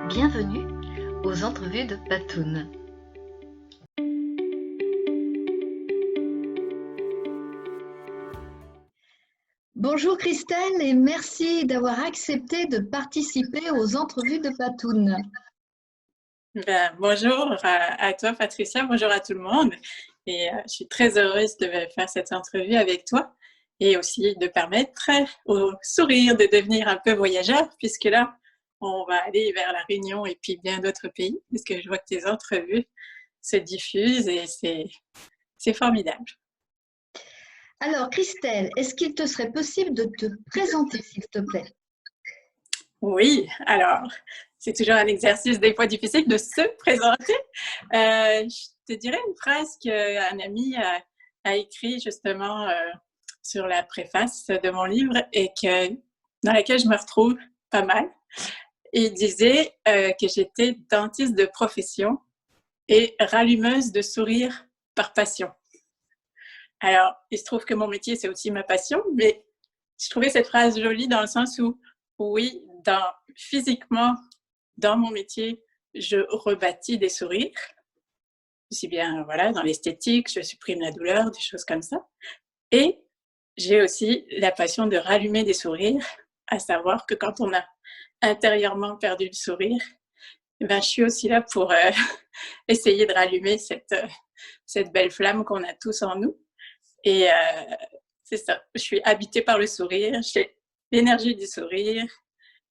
Bienvenue aux entrevues de Patoun. Bonjour Christelle et merci d'avoir accepté de participer aux entrevues de Patoun. Bonjour à toi Patricia, bonjour à tout le monde et je suis très heureuse de faire cette entrevue avec toi et aussi de permettre au sourire de devenir un peu voyageur puisque là on va aller vers la Réunion et puis bien d'autres pays puisque je vois que tes entrevues se diffusent et c'est formidable. Alors Christelle, est-ce qu'il te serait possible de te présenter s'il te plaît? Oui, alors c'est toujours un exercice des fois difficile de se présenter. Je te dirais une phrase qu'un ami a écrit justement sur la préface de mon livre et dans laquelle je me retrouve pas mal. Il disait que j'étais dentiste de profession et rallumeuse de sourire par passion. Alors, il se trouve que mon métier, c'est aussi ma passion, mais je trouvais cette phrase jolie dans le sens où, oui, physiquement, dans mon métier, je rebâtis des sourires. Aussi bien, voilà, dans l'esthétique, je supprime la douleur, des choses comme ça. Et j'ai aussi la passion de rallumer des sourires, à savoir que quand on a intérieurement perdu le sourire, je suis aussi là pour essayer de rallumer cette belle flamme qu'on a tous en nous. Et c'est ça, je suis habitée par le sourire, j'ai l'énergie du sourire.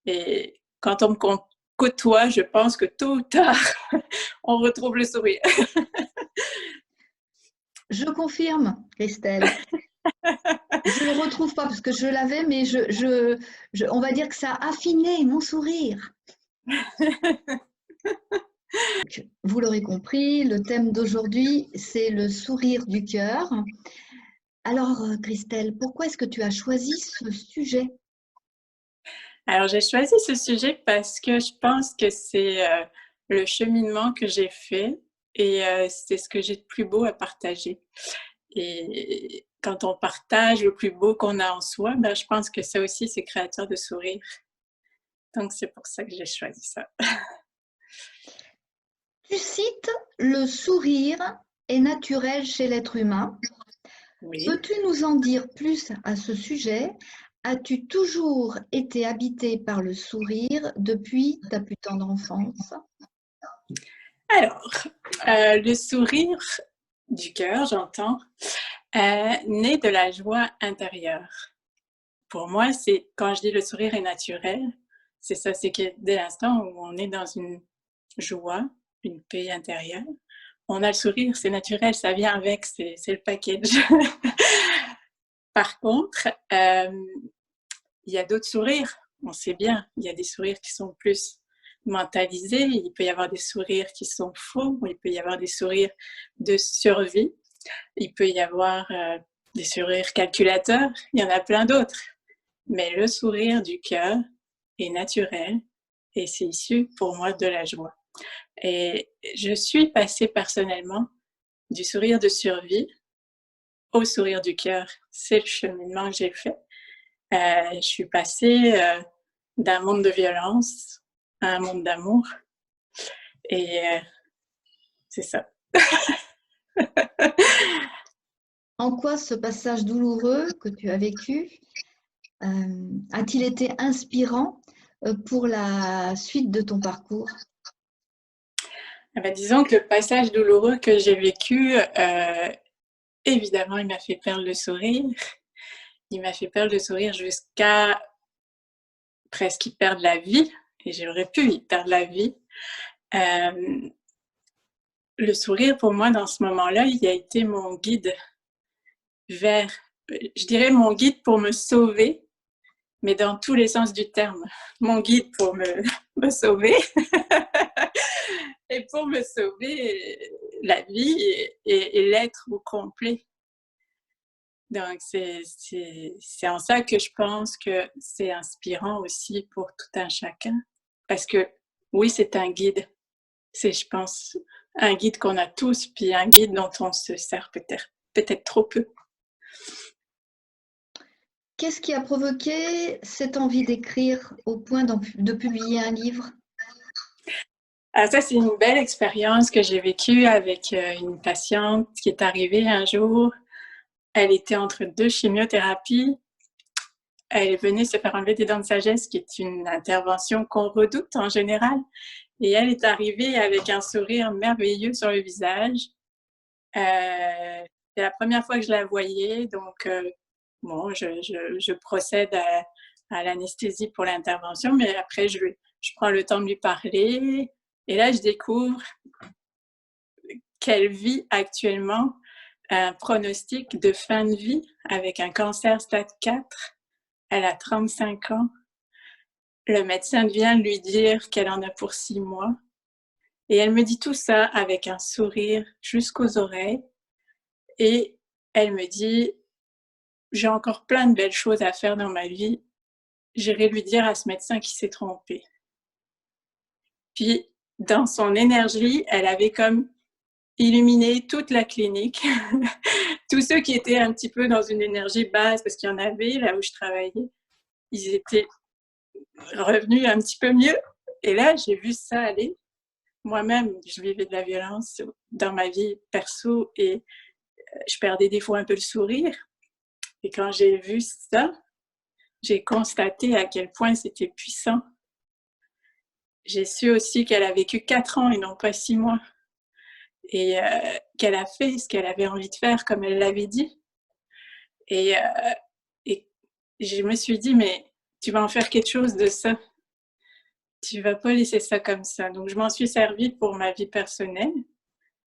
Et quand on me côtoie, je pense que tôt ou tard, on retrouve le sourire. Je confirme Christelle. Je ne le retrouve pas parce que je l'avais, mais on va dire que ça a affiné mon sourire. Vous l'aurez compris, le thème d'aujourd'hui, c'est le sourire du cœur. Alors, Christelle, pourquoi est-ce que tu as choisi ce sujet? Alors, j'ai choisi ce sujet parce que je pense que c'est le cheminement que j'ai fait et c'est ce que j'ai de plus beau à partager. Et quand on partage le plus beau qu'on a en soi, je pense que ça aussi, c'est créateur de sourire. Donc, c'est pour ça que j'ai choisi ça. Tu cites le sourire est naturel chez l'être humain. Oui. Peux-tu nous en dire plus à ce sujet? As-tu toujours été habitée par le sourire depuis ta plus tendre enfance? Alors, le sourire du cœur, j'entends, naît de la joie intérieure. Pour moi, c'est quand je dis le sourire est naturel, c'est ça, c'est que dès l'instant où on est dans une joie, une paix intérieure, on a le sourire, c'est naturel, ça vient avec, c'est le package. Par contre, il y a d'autres sourires, on sait bien, il y a des sourires qui sont plus mentalisés, il peut y avoir des sourires qui sont faux, il peut y avoir des sourires de survie, il peut y avoir des sourires calculateurs, il y en a plein d'autres. Mais le sourire du cœur est naturel et c'est issu pour moi de la joie. Et je suis passée personnellement du sourire de survie au sourire du cœur. C'est le cheminement que j'ai fait. Je suis passée d'un monde de violence à un monde d'amour. Et c'est ça. En quoi ce passage douloureux que tu as vécu a-t-il été inspirant pour la suite de ton parcours? Disons que le passage douloureux que j'ai vécu, évidemment, il m'a fait perdre le sourire. Il m'a fait perdre le sourire jusqu'à presque y perdre la vie. Et j'aurais pu y perdre la vie. Le sourire, pour moi, dans ce moment-là, il a été mon guide vers, je dirais mon guide pour me sauver, mais dans tous les sens du terme. Mon guide pour me sauver et pour me sauver la vie et l'être au complet. Donc, c'est en ça que je pense que c'est inspirant aussi pour tout un chacun. Parce que, oui, c'est un guide. C'est, je pense, un guide qu'on a tous, puis un guide dont on se sert peut-être trop peu. Qu'est-ce qui a provoqué cette envie d'écrire au point de publier un livre? Ah, ça, c'est une belle expérience que j'ai vécue avec une patiente qui est arrivée un jour. Elle était entre 2 chimiothérapies. Elle venait se faire enlever des dents de sagesse, qui est une intervention qu'on redoute en général. Et elle est arrivée avec un sourire merveilleux sur le visage. C'est la première fois que je la voyais, donc bon, je procède à l'anesthésie pour l'intervention, mais après, je prends le temps de lui parler. Et là, je découvre qu'elle vit actuellement un pronostic de fin de vie avec un cancer stade 4. Elle a 35 ans. Le médecin vient lui dire qu'elle en a pour 6 mois. Et elle me dit tout ça avec un sourire jusqu'aux oreilles. Et elle me dit, j'ai encore plein de belles choses à faire dans ma vie. J'irai lui dire à ce médecin qui s'est trompé. Puis, dans son énergie, elle avait comme illuminé toute la clinique. Tous ceux qui étaient un petit peu dans une énergie basse, parce qu'il y en avait là où je travaillais, ils étaient revenus un petit peu mieux. Et là, j'ai vu ça aller. Moi-même, je vivais de la violence dans ma vie perso et je perdais des fois un peu le sourire. Et quand j'ai vu ça, j'ai constaté à quel point c'était puissant. J'ai su aussi qu'elle a vécu 4 ans et non pas 6 mois. Et qu'elle a fait ce qu'elle avait envie de faire, comme elle l'avait dit. Et je me suis dit, mais tu vas en faire quelque chose de ça. Tu vas pas laisser ça comme ça. Donc, je m'en suis servie pour ma vie personnelle.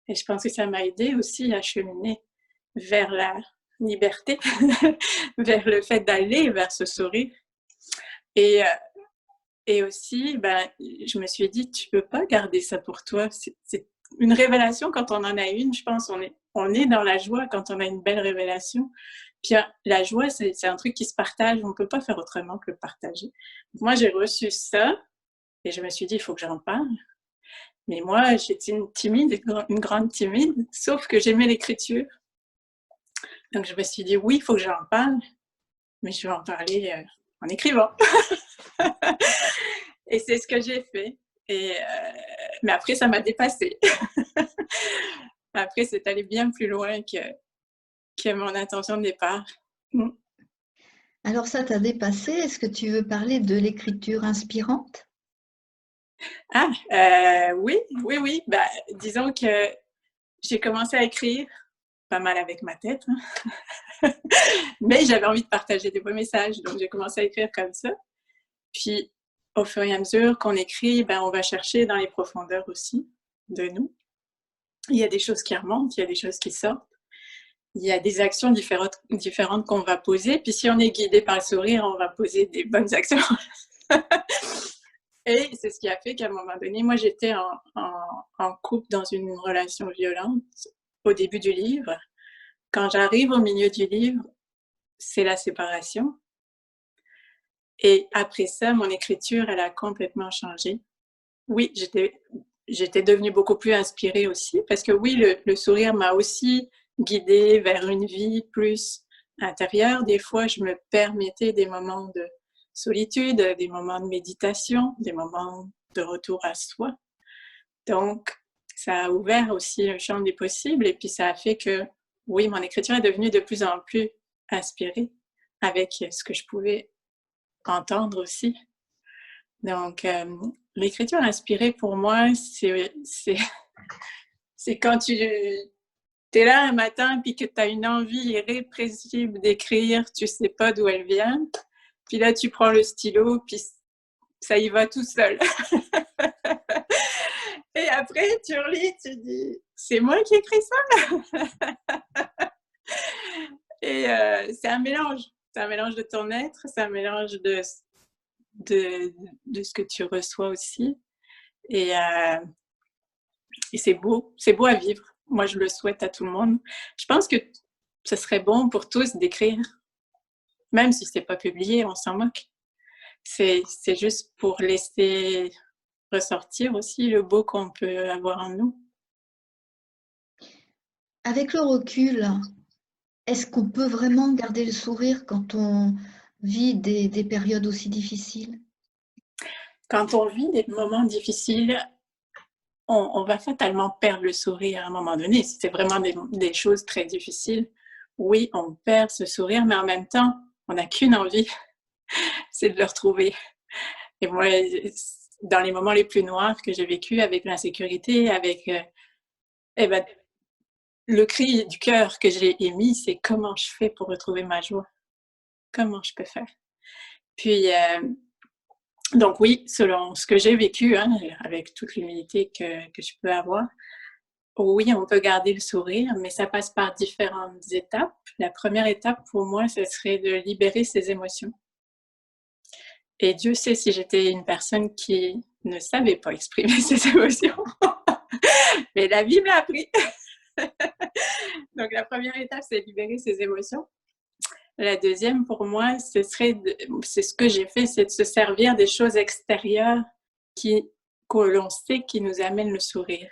Et je pense que ça m'a aidé aussi à cheminer vers la liberté, vers le fait d'aller vers ce sourire. Et aussi, ben, je me suis dit, tu peux pas garder ça pour toi. C'est une révélation quand on en a une, je pense, on est dans la joie quand on a une belle révélation. Puis la joie, c'est un truc qui se partage, on peut pas faire autrement que le partager. Moi, j'ai reçu ça et je me suis dit, il faut que j'en parle. Mais moi, j'étais une timide, une grande timide, sauf que j'aimais l'écriture. Donc je me suis dit, oui, il faut que j'en parle, mais je vais en parler en écrivant. Et c'est ce que j'ai fait. Mais après, ça m'a dépassée. Après, c'est allé bien plus loin que mon intention de départ. Alors ça t'a dépassé. Est-ce que tu veux parler de l'écriture inspirante? Ah, oui, oui, oui. Ben, disons que j'ai commencé à écrire pas mal avec ma tête, hein. Mais j'avais envie de partager des beaux messages, donc j'ai commencé à écrire comme ça. Puis, au fur et à mesure qu'on écrit, ben, on va chercher dans les profondeurs aussi de nous. Il y a des choses qui remontent, il y a des choses qui sortent. Il y a des actions différentes qu'on va poser. Puis si on est guidé par le sourire, on va poser des bonnes actions. Et c'est ce qui a fait qu'à un moment donné, moi j'étais en couple dans une relation violente au début du livre. Quand j'arrive au milieu du livre, c'est la séparation. Et après ça, mon écriture, elle a complètement changé. Oui, j'étais devenue beaucoup plus inspirée aussi, parce que oui, le sourire m'a aussi guidée vers une vie plus intérieure. Des fois, je me permettais des moments de solitude, des moments de méditation, des moments de retour à soi. Donc, ça a ouvert aussi le champ des possibles et puis ça a fait que, oui, mon écriture est devenue de plus en plus inspirée avec ce que je pouvais entendre aussi. Donc, l'écriture inspirée pour moi, c'est quand tu es là un matin puis que tu as une envie irrépressible d'écrire, tu sais pas d'où elle vient. Puis là, tu prends le stylo, puis ça y va tout seul. Et après, tu relis, tu dis, c'est moi qui ai écrit ça. Et c'est un mélange. C'est un mélange de ton être, c'est un mélange de ce que tu reçois aussi. Et c'est beau à vivre. Moi, je le souhaite à tout le monde. Je pense que ce serait bon pour tous d'écrire, même si c'est pas publié, on s'en moque. C'est juste pour laisser ressortir aussi le beau qu'on peut avoir en nous. Avec le recul, est-ce qu'on peut vraiment garder le sourire quand on vit des périodes aussi difficiles? Quand on vit des moments difficiles, on va fatalement perdre le sourire à un moment donné. Si c'est vraiment des choses très difficiles, oui, on perd ce sourire, mais en même temps, on n'a qu'une envie, c'est de le retrouver. Et moi, dans les moments les plus noirs que j'ai vécu avec l'insécurité, avec eh ben, le cri du cœur que j'ai émis, c'est comment je fais pour retrouver ma joie? Comment je peux faire? Puis, donc oui, selon ce que j'ai vécu, hein, avec toute l'humilité que je peux avoir, oui, on peut garder le sourire, mais ça passe par différentes étapes. La première étape pour moi, ce serait de libérer ses émotions. Et Dieu sait si j'étais une personne qui ne savait pas exprimer ses émotions. Mais la vie me l'a appris. Donc la première étape, c'est libérer ses émotions. La deuxième, pour moi, c'est ce que j'ai fait, c'est de se servir des choses extérieures que l'on sait qui nous amènent le sourire.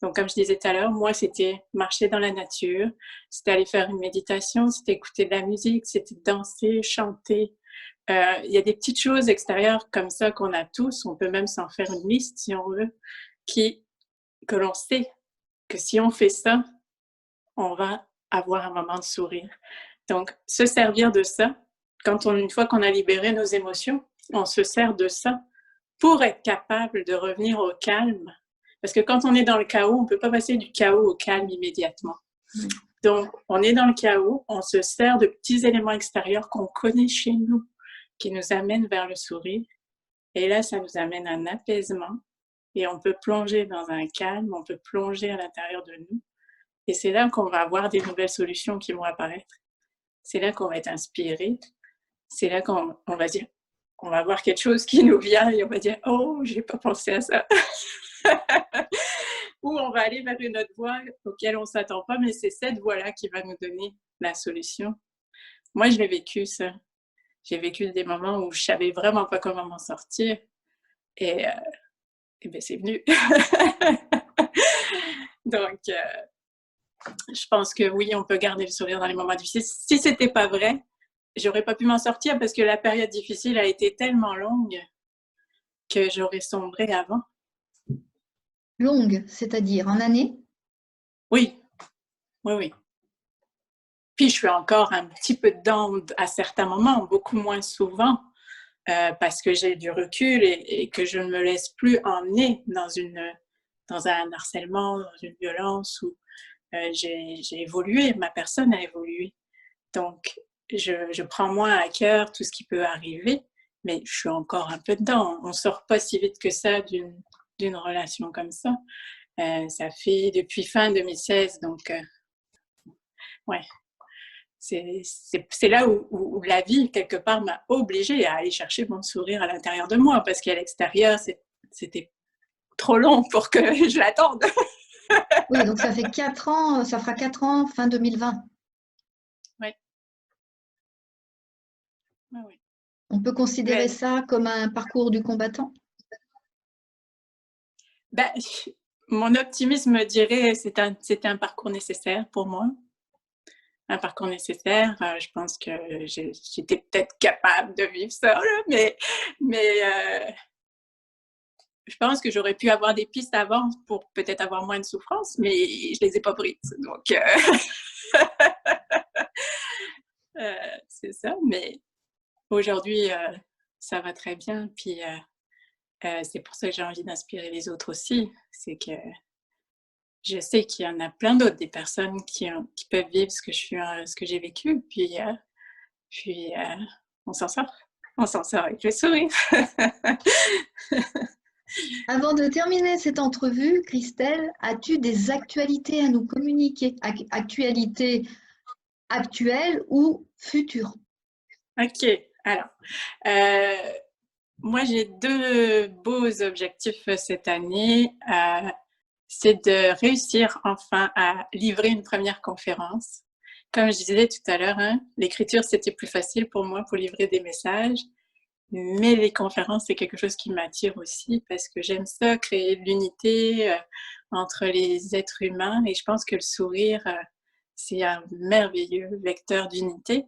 Donc, comme je disais tout à l'heure, moi, c'était marcher dans la nature, c'était aller faire une méditation, c'était écouter de la musique, c'était danser, chanter. Il y a des petites choses extérieures comme ça qu'on a tous, on peut même s'en faire une liste si on veut, que l'on sait que si on fait ça, on va avoir un moment de sourire. Donc, se servir de ça, une fois qu'on a libéré nos émotions, on se sert de ça pour être capable de revenir au calme. Parce que quand on est dans le chaos, on ne peut pas passer du chaos au calme immédiatement. Donc, on est dans le chaos, on se sert de petits éléments extérieurs qu'on connaît chez nous, qui nous amènent vers le sourire. Et là, ça nous amène un apaisement. Et on peut plonger dans un calme, on peut plonger à l'intérieur de nous. Et c'est là qu'on va avoir des nouvelles solutions qui vont apparaître. C'est là qu'on va être inspiré. C'est là qu'on va dire, on va voir quelque chose qui nous vient et on va dire, oh, j'ai pas pensé à ça. Ou on va aller vers une autre voie auquel on ne s'attend pas, mais c'est cette voie-là qui va nous donner la solution. Moi, je l'ai vécu, ça. J'ai vécu des moments où je ne savais vraiment pas comment m'en sortir. Et bien, c'est venu. Donc, je pense que oui, on peut garder le sourire dans les moments difficiles. Si ce n'était pas vrai, j'aurais pas pu m'en sortir parce que la période difficile a été tellement longue que j'aurais sombré avant. Longue, c'est-à-dire en années? Oui, oui, oui. Puis je suis encore un petit peu dedans à certains moments, beaucoup moins souvent, parce que j'ai du recul et que je ne me laisse plus emmener dans un harcèlement, dans une violence où j'ai évolué, ma personne a évolué. Donc, je prends moins à cœur tout ce qui peut arriver, mais je suis encore un peu dedans. On ne sort pas si vite que ça d'une relation comme ça. Ça fait depuis fin 2016, donc ouais. C'est là où la vie, quelque part, m'a obligée à aller chercher mon sourire à l'intérieur de moi, parce qu'à l'extérieur, c'était trop long pour que je l'attende. Oui, donc ça fait 4 ans, ça fera 4 ans fin 2020. Oui. Oui. On peut considérer ça comme un parcours du combattant? Ben, mon optimisme me dirait que c'était un parcours nécessaire pour moi. Un parcours nécessaire. Je pense que j'étais peut-être capable de vivre ça, là, mais je pense que j'aurais pu avoir des pistes avant pour peut-être avoir moins de souffrance, mais je les ai pas prises. Donc, c'est ça. Mais aujourd'hui, ça va très bien. Puis, c'est pour ça que j'ai envie d'inspirer les autres aussi. C'est que je sais qu'il y en a plein d'autres, des personnes qui peuvent vivre ce que j'ai vécu. Puis on s'en sort. On s'en sort avec le sourire. Avant de terminer cette entrevue, Christelle, as-tu des actualités à nous communiquer? Actualités actuelles ou futures? OK. Alors, moi, j'ai 2 beaux objectifs cette année. C'est de réussir enfin à livrer une première conférence. Comme je disais tout à l'heure, hein, l'écriture, c'était plus facile pour moi pour livrer des messages. Mais les conférences, c'est quelque chose qui m'attire aussi parce que j'aime ça, créer de l'unité entre les êtres humains. Et je pense que le sourire, c'est un merveilleux vecteur d'unité.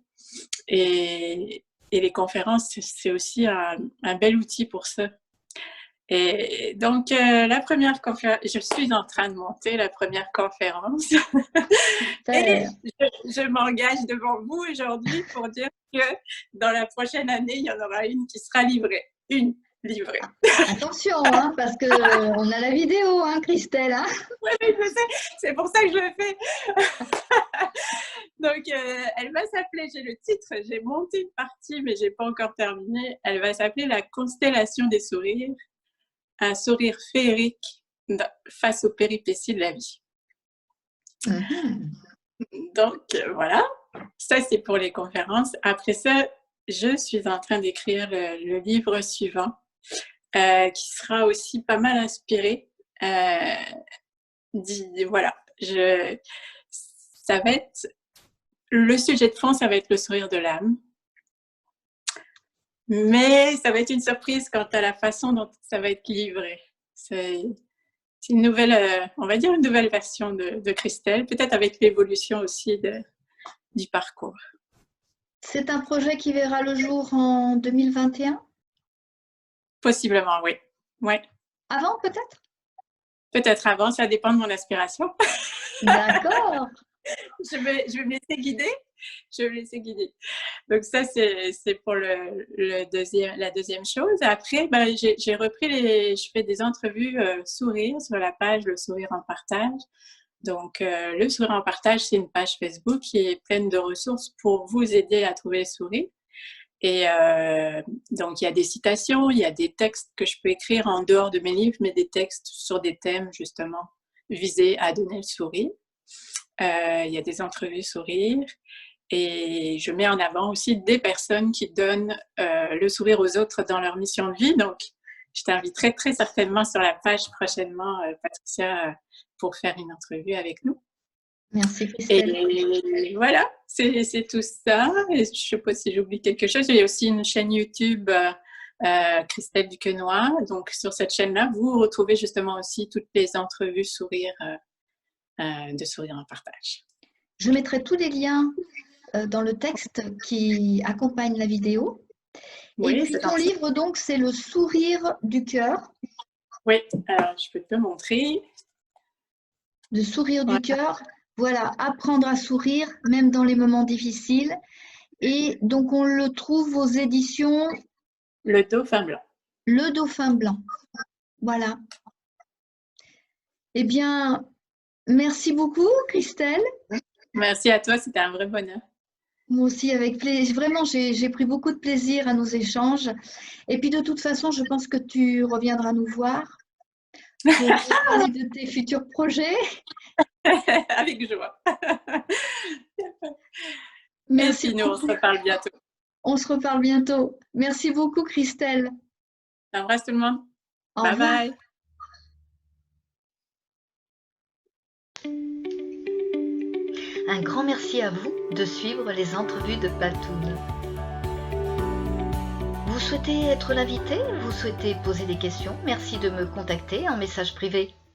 Et les conférences, c'est aussi un bel outil pour ça. Et donc, la première conférence, je suis en train de monter la première conférence. Et je m'engage devant vous aujourd'hui pour dire que dans la prochaine année, il y en aura une qui sera livrée. Une livrée. Attention, hein, parce qu'on a la vidéo, hein, Christelle. Hein. Oui, je sais, c'est pour ça que je le fais. Donc, elle va s'appeler, j'ai le titre, j'ai monté une partie, mais je n'ai pas encore terminé. Elle va s'appeler La constellation des sourires, un sourire féerique face aux péripéties de la vie. Donc, voilà, ça c'est pour les conférences. Après ça, je suis en train d'écrire le livre suivant, qui sera aussi pas mal inspiré. Voilà, ça va être le sujet de fond, ça va être le sourire de l'âme. Mais ça va être une surprise quant à la façon dont ça va être livré. C'est une nouvelle, on va dire une nouvelle version de Christelle, peut-être avec l'évolution aussi du parcours. C'est un projet qui verra le jour en 2021 ? Possiblement, oui. Ouais. Avant, peut-être ? Peut-être avant, ça dépend de mon aspiration. D'accord. Je vais me laisser guider. Donc ça, c'est pour la deuxième chose. Après, j'ai repris je fais des entrevues sourire sur la page Le Sourire en Partage. Donc, Le Sourire en Partage, c'est une page Facebook qui est pleine de ressources pour vous aider à trouver le sourire. Et donc, il y a des citations, il y a des textes que je peux écrire en dehors de mes livres, mais des textes sur des thèmes justement visés à donner le sourire. Il y a des entrevues sourire et je mets en avant aussi des personnes qui donnent le sourire aux autres dans leur mission de vie. Donc, je t'inviterai très certainement sur la page prochainement, Patricia, pour faire une entrevue avec nous. Merci Christelle. Et voilà, c'est tout ça. Et je ne sais pas si j'oublie quelque chose. Il y a aussi une chaîne YouTube Christelle Duquesnoy. Donc, sur cette chaîne-là, vous retrouvez justement aussi toutes les entrevues sourire de Sourire en Partage. Je mettrai tous les liens dans le texte qui accompagne la vidéo. Oui, et puis ton livre, donc, c'est Le Sourire du cœur. Oui, alors je peux te montrer. Le Sourire du cœur. Voilà, apprendre à sourire, même dans les moments difficiles. Et donc, on le trouve aux éditions... Le Dauphin Blanc. Le Dauphin Blanc. Voilà. Eh bien, merci beaucoup, Christelle. Merci à toi, c'était un vrai bonheur. Moi aussi, avec plaisir. Vraiment, j'ai pris beaucoup de plaisir à nos échanges. Et puis, de toute façon, je pense que tu reviendras nous voir pour parler de tes futurs projets. Avec joie. Merci. Et puis nous, on se reparle bientôt. On se reparle bientôt. Merci beaucoup, Christelle. J'embrasse tout le monde. Au bye revoir. Bye. Un grand merci à vous de suivre les entrevues de Patoun. Vous souhaitez être l'invité ? Vous souhaitez poser des questions ? Merci de me contacter en message privé.